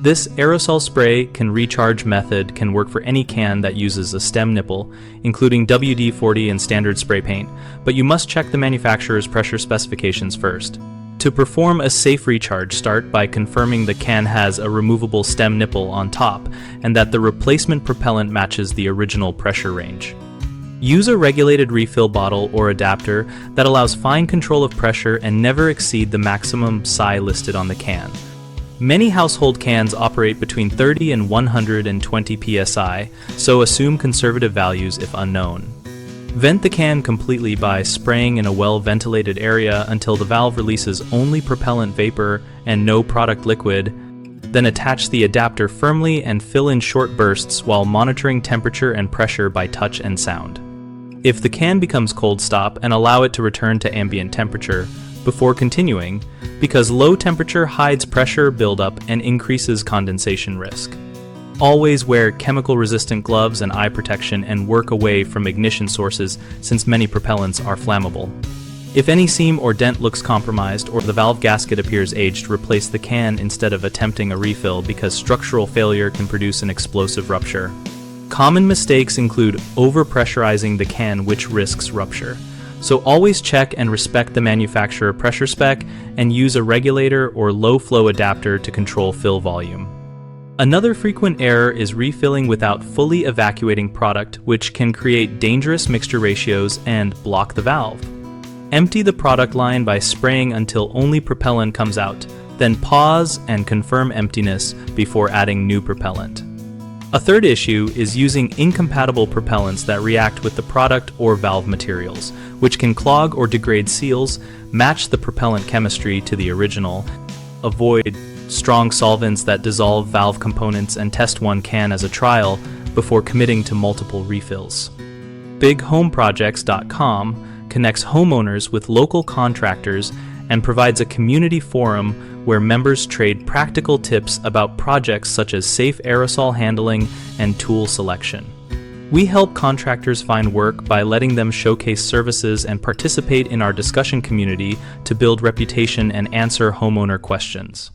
This aerosol spray can recharge method can work for any can that uses a stem nipple, including WD-40 and standard spray paint, but you must check the manufacturer's pressure specifications first. To perform a safe recharge, start by confirming the can has a removable stem nipple on top and that the replacement propellant matches the original pressure range. Use a regulated refill bottle or adapter that allows fine control of pressure and never exceed the maximum psi listed on the can. Many household cans operate between 30 and 120 psi, so assume conservative values if unknown. Vent the can completely by spraying in a well-ventilated area until the valve releases only propellant vapor and no product liquid. Then attach the adapter firmly and fill in short bursts while monitoring temperature and pressure by touch and sound. If the can becomes cold, stop and allow it to return to ambient temperature before continuing, because low temperature hides pressure buildup and increases condensation risk. Always wear chemical-resistant gloves and eye protection and work away from ignition sources since many propellants are flammable. If any seam or dent looks compromised or the valve gasket appears aged, replace the can instead of attempting a refill because structural failure can produce an explosive rupture. Common mistakes include overpressurizing the can, which risks rupture. So always check and respect the manufacturer pressure spec and use a regulator or low-flow adapter to control fill volume. Another frequent error is refilling without fully evacuating product, which can create dangerous mixture ratios and block the valve. Empty the product line by spraying until only propellant comes out, then pause and confirm emptiness before adding new propellant. A third issue is using incompatible propellants that react with the product or valve materials, which can clog or degrade seals. Match the propellant chemistry to the original. Avoid strong solvents that dissolve valve components and test one can as a trial before committing to multiple refills. BigHomeProjects.com connects homeowners with local contractors and provides a community forum where members trade practical tips about projects such as safe aerosol handling and tool selection. We help contractors find work by letting them showcase services and participate in our discussion community to build reputation and answer homeowner questions.